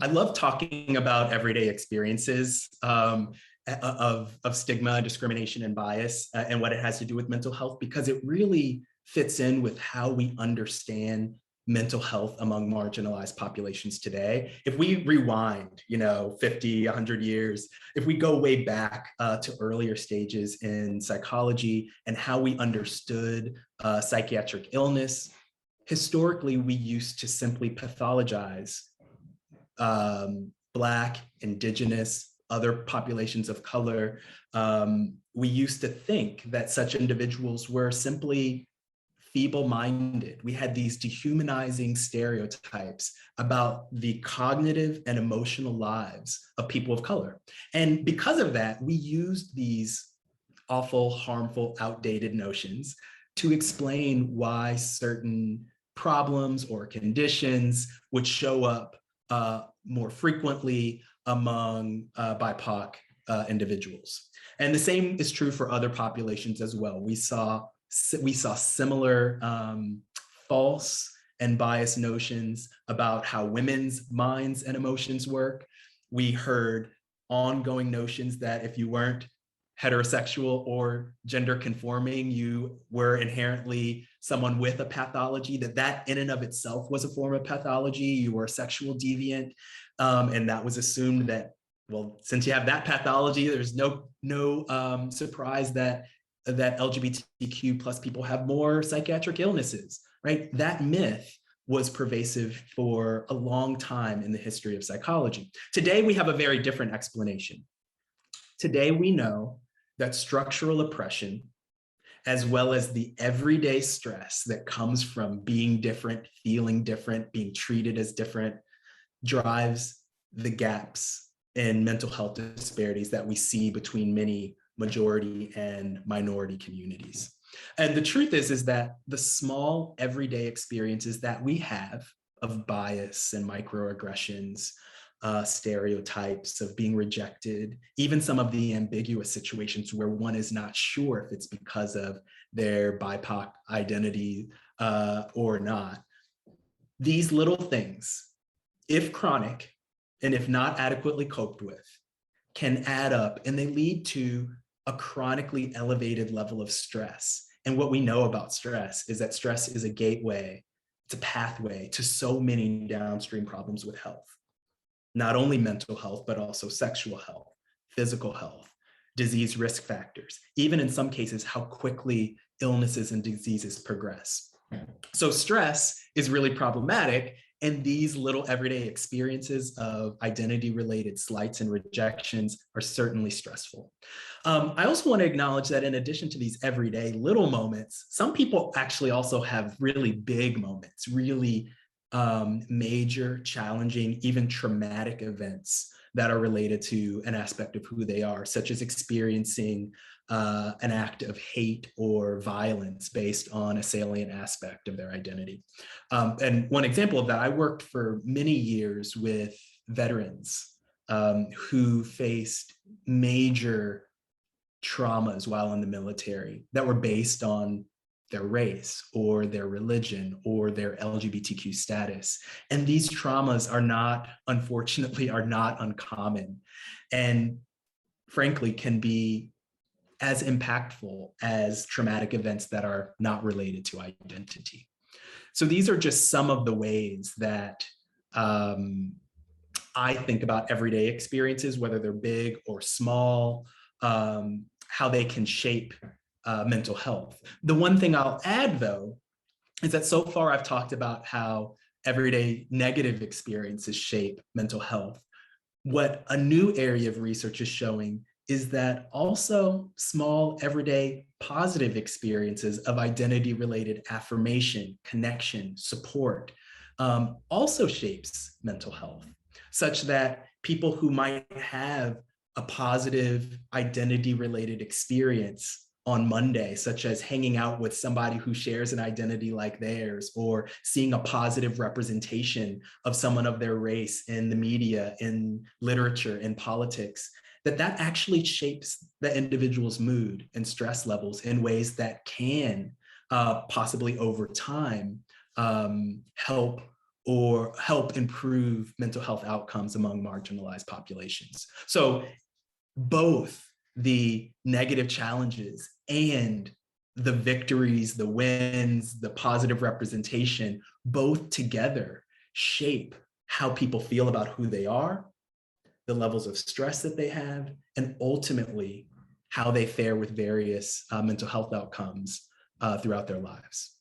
I love talking about everyday experiences of stigma, discrimination, and bias, and what it has to do with mental health, because it really fits in with how we understand mental health among marginalized populations today. If we rewind, 50, 100 years, if we go way back to earlier stages in psychology and how we understood psychiatric illness, historically, we used to simply pathologize Black, Indigenous, other populations of color. We used to think that such individuals were simply feeble-minded. We had these dehumanizing stereotypes about the cognitive and emotional lives of people of color. And because of that, we used these awful, harmful, outdated notions to explain why certain problems or conditions would show up more frequently among BIPOC individuals. And the same is true for other populations as well. We saw similar false and biased notions about how women's minds and emotions work. We heard ongoing notions that if you weren't heterosexual or gender conforming, you were inherently someone with a pathology, that in and of itself was a form of pathology. You were a sexual deviant. And that was assumed that, well, since you have that pathology, there's no surprise that LGBTQ plus people have more psychiatric illnesses, right? That myth was pervasive for a long time in the history of psychology. Today, we have a very different explanation. Today, we know that structural oppression, as well as the everyday stress that comes from being different, feeling different, being treated as different, drives the gaps in mental health disparities that we see between many majority and minority communities. And the truth is that the small everyday experiences that we have of bias and microaggressions, stereotypes of being rejected, even some of the ambiguous situations where one is not sure if it's because of their BIPOC identity or not. These little things, if chronic and if not adequately coped with, can add up, and they lead to a chronically elevated level of stress. And what we know about stress is that stress is a gateway, it's a pathway to so many downstream problems with health. Not only mental health, but also sexual health, physical health, disease risk factors, even in some cases, how quickly illnesses and diseases progress. So stress is really problematic, and these little everyday experiences of identity-related slights and rejections are certainly stressful. I also want to acknowledge that in addition to these everyday little moments, some people actually also have really big moments, really major, challenging, even traumatic events that are related to an aspect of who they are, such as experiencing an act of hate or violence based on a salient aspect of their identity. And one example of that, I worked for many years with veterans who faced major traumas while in the military that were based on their race or their religion or their LGBTQ status. And these traumas are not, unfortunately, are not uncommon, and frankly can be as impactful as traumatic events that are not related to identity. So these are just some of the ways that I think about everyday experiences, whether they're big or small, how they can shape mental health. The one thing I'll add, though, is that so far I've talked about how everyday negative experiences shape mental health. What a new area of research is showing is that also small, everyday, positive experiences of identity-related affirmation, connection, support also shapes mental health, such that people who might have a positive identity-related experience on Monday, such as hanging out with somebody who shares an identity like theirs, or seeing a positive representation of someone of their race in the media, in literature, in politics, that actually shapes the individual's mood and stress levels in ways that can possibly over time help or help improve mental health outcomes among marginalized populations. So both the negative challenges and the victories, the wins, the positive representation, both together shape how people feel about who they are, the levels of stress that they have, and ultimately how they fare with various mental health outcomes throughout their lives.